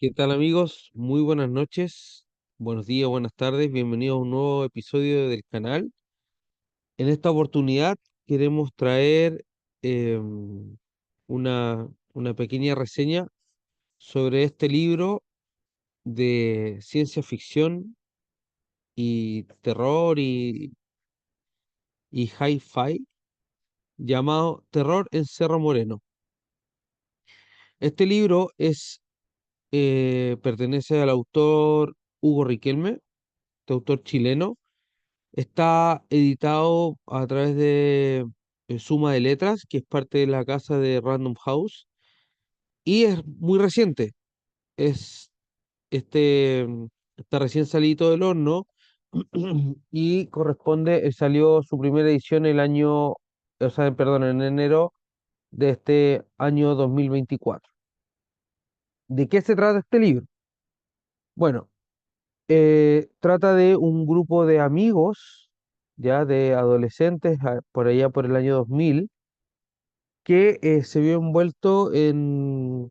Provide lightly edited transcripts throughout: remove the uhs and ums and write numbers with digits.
¿Qué tal amigos? Muy buenas noches, buenos días, buenas tardes, bienvenidos a un nuevo episodio del canal. En esta oportunidad queremos traer una pequeña reseña sobre este libro de ciencia ficción y terror y hi-fi llamado Terror en Cerro Moreno. Este libro pertenece al autor Hugo Riquelme, este autor chileno. Está editado a través de Suma de Letras, que es parte de la casa de Random House, y es muy reciente. Es está recién salido del horno y salió su primera edición perdón, en enero de este año 2024. ¿De qué se trata este libro? Bueno, trata de un grupo de amigos, ya de adolescentes, por allá por el año 2000, que se vio envuelto en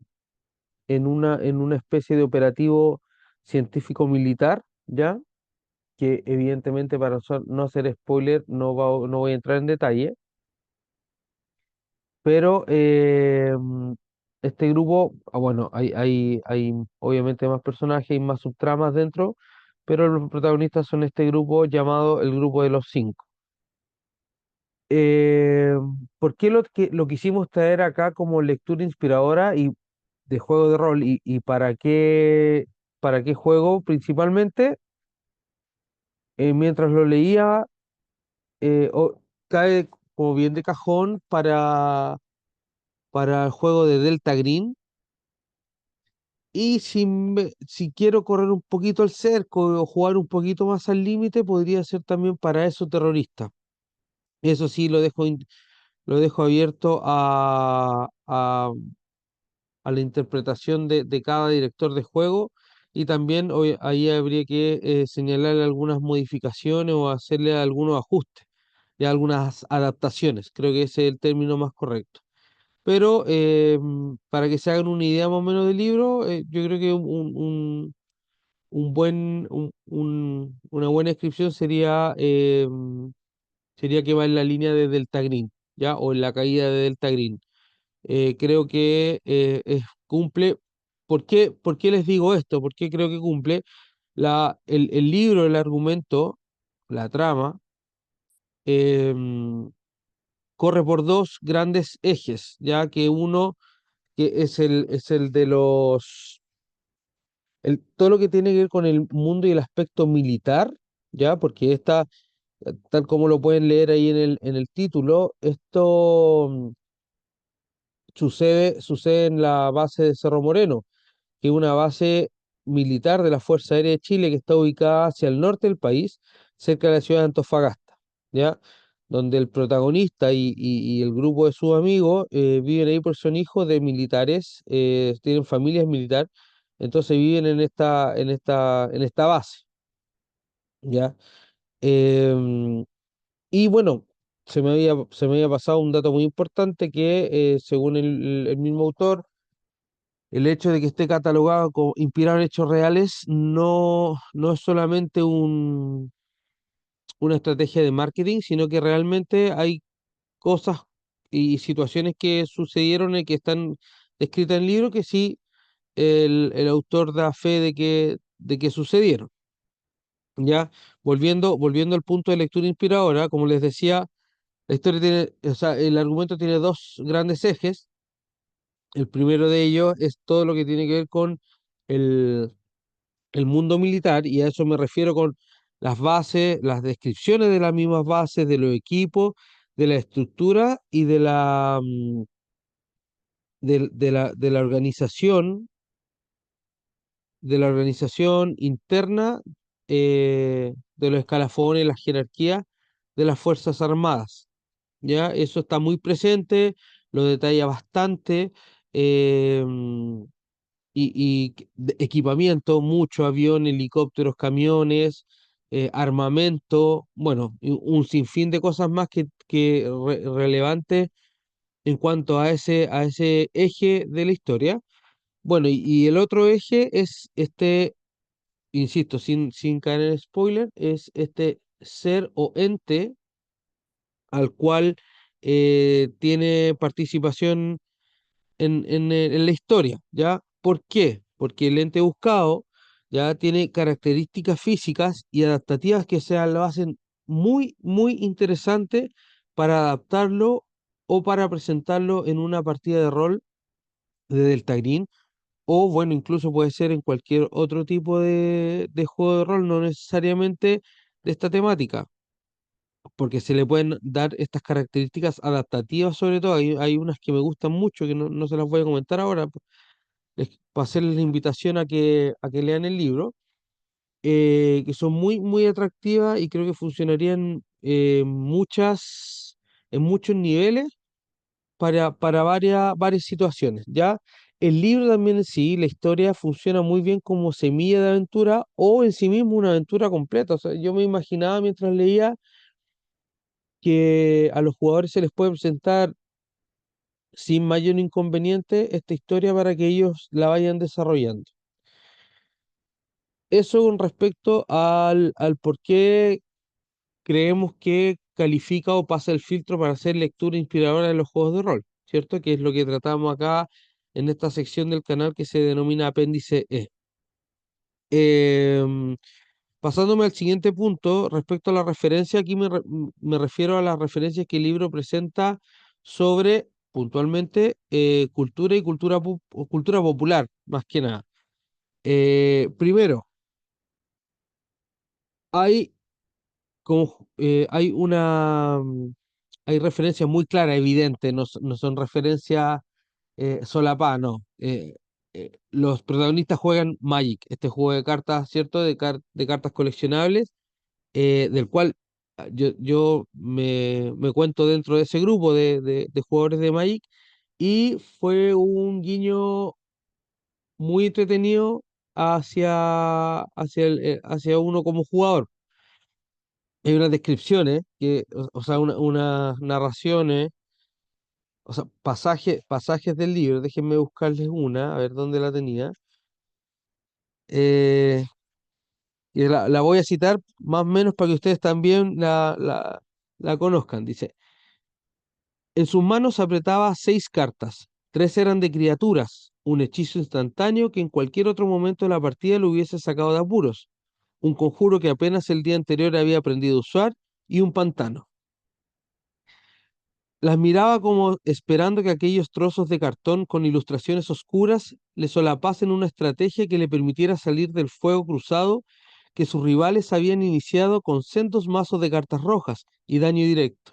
una especie de operativo científico militar, ya, que evidentemente para no hacer spoiler no voy a entrar en detalle, pero este grupo, bueno, hay obviamente más personajes y más subtramas dentro, pero los protagonistas son este grupo llamado el Grupo de los Cinco. Eh, ¿Por qué lo quisimos traer acá como lectura inspiradora y de juego de rol y para qué juego principalmente? Mientras lo leía, cae como bien de cajón para el juego de Delta Green. Y si quiero correr un poquito al cerco o jugar un poquito más al límite, podría ser también para eso terrorista. Eso sí, lo dejo abierto a la interpretación de cada director de juego, y también ahí habría que señalarle algunas modificaciones o hacerle algunos ajustes y algunas adaptaciones. Creo que ese es el término más correcto. Pero para que se hagan una idea más o menos del libro, yo creo que una buena descripción sería que va en la línea de Delta Green, ¿ya? O en la caída de Delta Green. Creo que cumple. Por qué les digo esto? ¿Por qué creo que cumple? El libro, el argumento, la trama, em, corre por dos grandes ejes, ya que uno que es el de todo lo que tiene que ver con el mundo y el aspecto militar, ya, porque tal como lo pueden leer ahí en el título, esto sucede en la base de Cerro Moreno, que es una base militar de la Fuerza Aérea de Chile que está ubicada hacia el norte del país, cerca de la ciudad de Antofagasta, ¿ya? Donde el protagonista y el grupo de sus amigos viven ahí porque son hijos de militares, tienen familias militares, entonces viven en esta base, ¿ya? Em, y bueno, se me había pasado un dato muy importante que, según el mismo autor, el hecho de que esté catalogado como inspirado en hechos reales no es solamente una estrategia de marketing, sino que realmente hay cosas y situaciones que sucedieron y que están descritas en el libro que sí el autor da fe de que sucedieron. Ya, volviendo al punto de lectura inspiradora, como les decía, la historia tiene, o sea, el argumento tiene dos grandes ejes. El primero de ellos es todo lo que tiene que ver con el el mundo militar, y a eso me refiero con las bases, las descripciones de las mismas bases, de los equipos, de la estructura y de de la organización interna, de los escalafones, las jerarquías de las Fuerzas Armadas. ¿Ya? Eso está muy presente, lo detalla bastante. eh, Equipamiento, mucho avión, helicópteros, camiones, armamento, bueno, y un sinfín de cosas más relevantes en cuanto a a ese eje de la historia. Bueno, y el otro eje es este, insisto, sin caer en spoiler, es este ser o ente al cual tiene participación en la historia, ¿ya? ¿Por qué? Porque el ente buscado ya tiene características físicas y adaptativas que se lo hacen muy, muy interesante para adaptarlo o para presentarlo en una partida de rol de Delta Green, o bueno, incluso puede ser en cualquier otro tipo de juego de rol, no necesariamente de esta temática, porque se le pueden dar estas características adaptativas sobre todo. Hay unas que me gustan mucho, que no se las voy a comentar ahora, para hacerles la invitación a que lean el libro, que son muy, muy atractivas y creo que funcionarían en muchos niveles para varias situaciones, ¿ya? El libro también en sí, la historia funciona muy bien como semilla de aventura o en sí mismo una aventura completa. O sea, yo me imaginaba mientras leía que a los jugadores se les puede presentar sin mayor inconveniente esta historia para que ellos la vayan desarrollando. Eso con respecto al por qué creemos que califica o pasa el filtro para hacer lectura inspiradora de los juegos de rol, ¿cierto? Que es lo que tratamos acá en esta sección del canal que se denomina Apéndice E. Em, Pasándome al siguiente punto, respecto a la referencia, aquí me refiero a las referencias que el libro presenta sobre, puntualmente, cultura y o cultura popular, más que nada. Primero, hay, hay hay referencias muy claras, evidentes, no son referencias solapadas, no. Los protagonistas juegan Magic, este juego de cartas, ¿cierto? De cartas coleccionables, del cual yo me cuento dentro de ese grupo de jugadores de Magic, y fue un guiño muy entretenido hacia uno como jugador. Hay unas descripciones, o sea, unas narraciones, o sea, pasajes del libro, déjenme buscarles una, a ver dónde la tenía. eh, y la voy a citar más o menos para que ustedes también la conozcan. Dice: en sus manos apretaba 6 cartas, 3 eran de criaturas, un hechizo instantáneo que en cualquier otro momento de la partida lo hubiese sacado de apuros, un conjuro que apenas el día anterior había aprendido a usar y un pantano. Las miraba como esperando que aquellos trozos de cartón con ilustraciones oscuras le solapasen una estrategia que le permitiera salir del fuego cruzado que sus rivales habían iniciado con sendos mazos de cartas rojas y daño directo,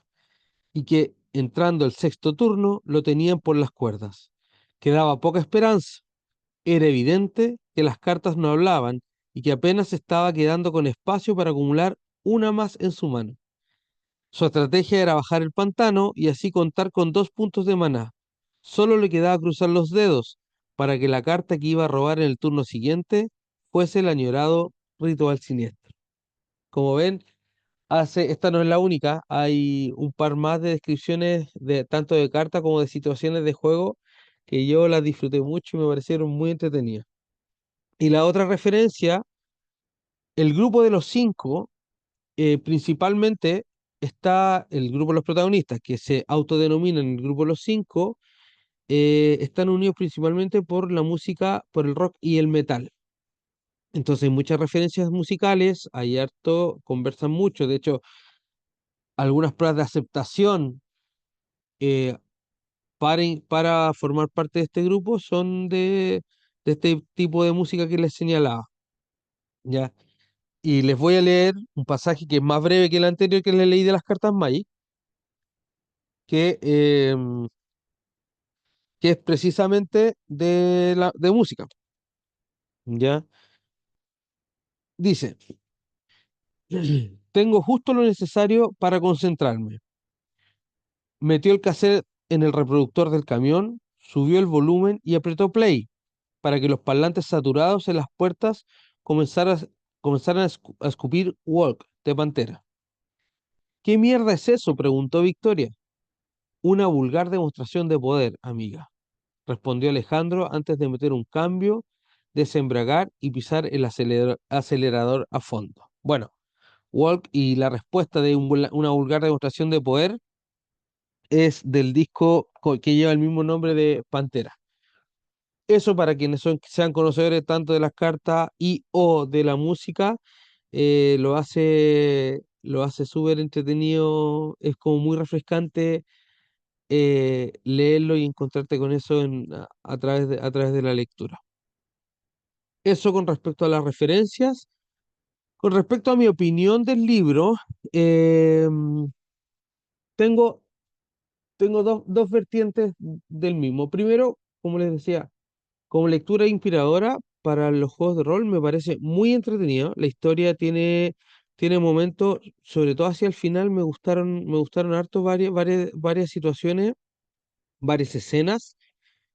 y que, entrando el sexto turno, lo tenían por las cuerdas. Quedaba poca esperanza. Era evidente que las cartas no hablaban y que apenas estaba quedando con espacio para acumular una más en su mano. Su estrategia era bajar el pantano y así contar con 2 puntos de maná. Solo le quedaba cruzar los dedos para que la carta que iba a robar en el turno siguiente fuese el añorado ritual siniestro. Como ven, esta no es la única, hay un par más de descripciones de tanto de carta como de situaciones de juego que yo las disfruté mucho y me parecieron muy entretenidas. Y la otra referencia, el grupo de los 5, principalmente está el grupo de los protagonistas, que se autodenominan el grupo de los 5, están unidos principalmente por la música, por el rock y el metal. Entonces hay muchas referencias musicales, hay harto, conversan mucho, de hecho, algunas pruebas de aceptación eh, para formar parte de este grupo son de este tipo de música que les señalaba, ¿ya? Y les voy a leer un pasaje que es más breve que el anterior que les leí de las cartas Magic, que, que es precisamente de música, ¿ya? Dice: tengo justo lo necesario para concentrarme. Metió el cassette en el reproductor del camión, subió el volumen y apretó play para que los parlantes saturados en las puertas comenzaran, comenzaran a escupir Walk de Pantera. ¿Qué mierda es eso?, preguntó Victoria. Una vulgar demostración de poder, amiga, respondió Alejandro antes de meter un cambio, desembragar y pisar el acelerador a fondo. Bueno, Walk y la respuesta de una vulgar demostración de poder es del disco que lleva el mismo nombre de Pantera. Eso para quienes sean conocedores tanto de las cartas y o de la música, lo hace súper entretenido, es como muy refrescante leerlo y encontrarte con eso a través de la lectura. Eso con respecto a las referencias. Con respecto a mi opinión del libro, eh, tengo, tengo dos vertientes del mismo. Primero, como les decía, como lectura inspiradora para los juegos de rol, me parece muy entretenido. La historia tiene momentos, sobre todo hacia el final, me gustaron harto varias situaciones, varias escenas.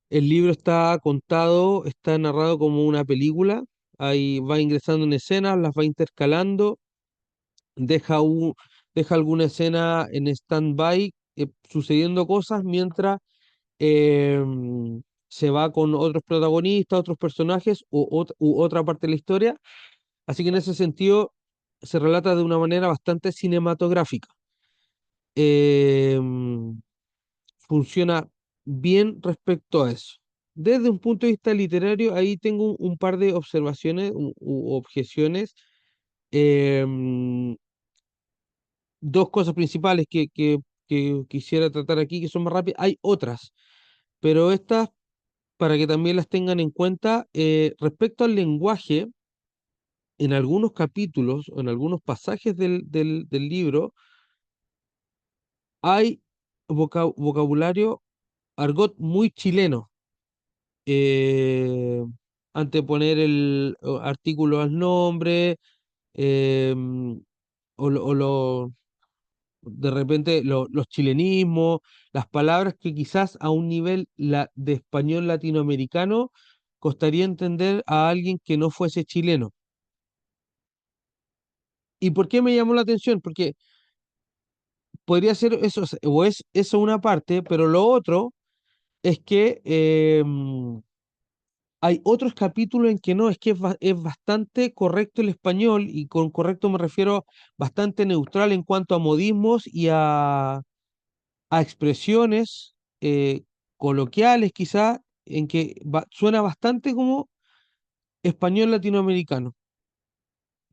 El libro está contado, está narrado como una película. Ahí va ingresando en escenas, las va intercalando, deja, deja alguna escena en stand-by, sucediendo cosas mientras se va con otros protagonistas, otros personajes u otra parte de la historia. Así que en ese sentido se relata de una manera bastante cinematográfica. Em, Funciona bien respecto a eso. Desde un punto de vista literario, ahí tengo un par de observaciones u objeciones. Em, Dos cosas principales que quisiera tratar aquí, que son más rápidas. Hay otras, pero estas, para que también las tengan en cuenta, respecto al lenguaje, en algunos capítulos o en algunos pasajes del libro, hay vocabulario, argot muy chileno. eh, Anteponer el artículo al nombre, em, o de repente los chilenismos, las palabras que quizás a un nivel de español latinoamericano costaría entender a alguien que no fuese chileno. ¿Y por qué me llamó la atención? Porque podría ser eso, o es eso una parte, pero lo otro es que hay otros capítulos en que no, es que es bastante correcto el español, y con correcto me refiero bastante neutral en cuanto a modismos y a expresiones coloquiales quizá, en que suena bastante como español latinoamericano.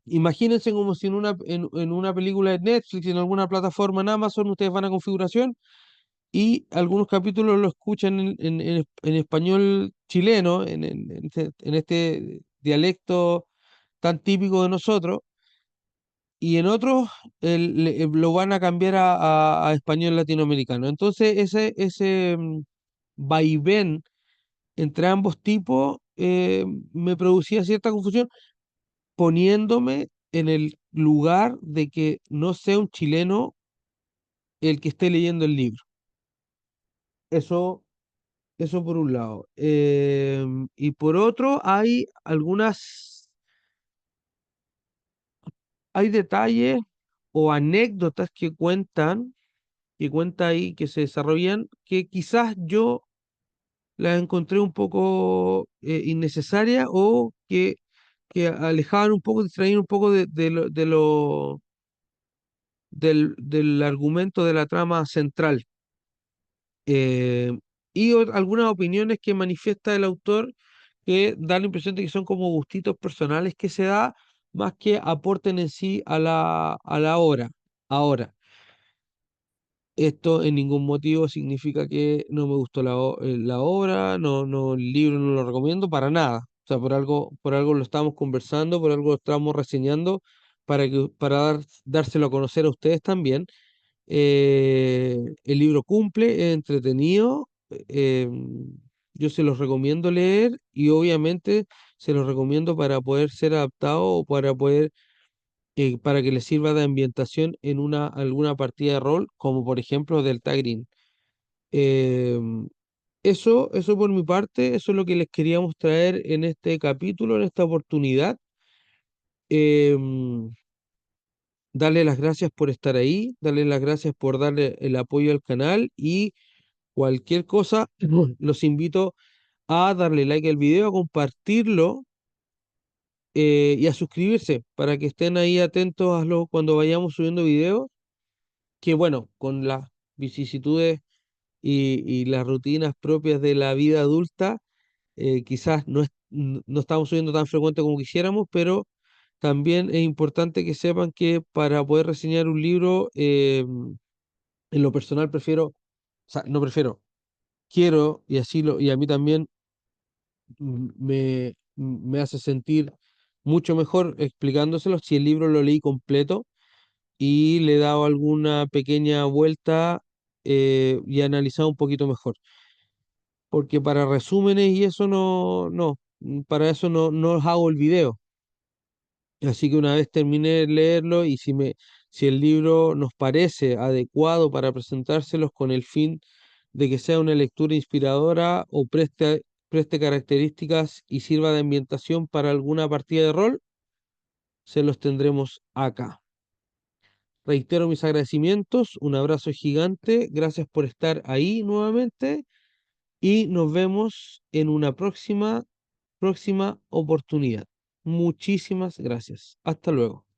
Imagínense como si en una película de Netflix, en alguna plataforma en Amazon, ustedes van a configuración y algunos capítulos lo escuchan en español chileno, en este dialecto tan típico de nosotros, y en otros lo van a cambiar a español latinoamericano. Entonces, ese vaivén entre ambos tipos me producía cierta confusión, poniéndome en el lugar de que no sea un chileno el que esté leyendo el libro. Eso Eso por un lado. Y por otro, hay detalles o anécdotas que cuenta ahí, que se desarrollan, que quizás yo las encontré un poco innecesarias, o que alejaban un poco, distraían un poco del argumento de la trama central. Eh, y algunas opiniones que manifiesta el autor que da la impresión de que son como gustitos personales que se da, más que aporten en sí a la obra. Ahora, esto en ningún motivo significa que no me gustó la obra, no, el libro no lo recomiendo para nada. O sea, por algo lo estamos conversando, por algo lo estamos reseñando, para dárselo a conocer a ustedes también. El libro cumple, es entretenido. Yo se los recomiendo leer, y obviamente se los recomiendo para poder ser adaptado o para que les sirva de ambientación en alguna partida de rol, como por ejemplo del Green. Em, eso por mi parte, eso es lo que les queríamos traer en este capítulo, en esta oportunidad. Em, Darle las gracias por estar ahí, darle las gracias por darle el apoyo al canal, y cualquier cosa, los invito a darle like al video, a compartirlo y a suscribirse para que estén ahí atentos a cuando vayamos subiendo videos, que bueno, con las vicisitudes y las rutinas propias de la vida adulta, quizás no estamos subiendo tan frecuente como quisiéramos, pero también es importante que sepan que para poder reseñar un libro, en lo personal prefiero, o sea, no prefiero, quiero, y a mí también me hace sentir mucho mejor explicándoselo si el libro lo leí completo y le he dado alguna pequeña vuelta y he analizado un poquito mejor. Porque para resúmenes y eso para eso no hago el video. Así que una vez termine de leerlo y si el libro nos parece adecuado para presentárselos con el fin de que sea una lectura inspiradora o preste características y sirva de ambientación para alguna partida de rol, se los tendremos acá. Reitero mis agradecimientos, un abrazo gigante, gracias por estar ahí nuevamente y nos vemos en una próxima oportunidad. Muchísimas gracias. Hasta luego.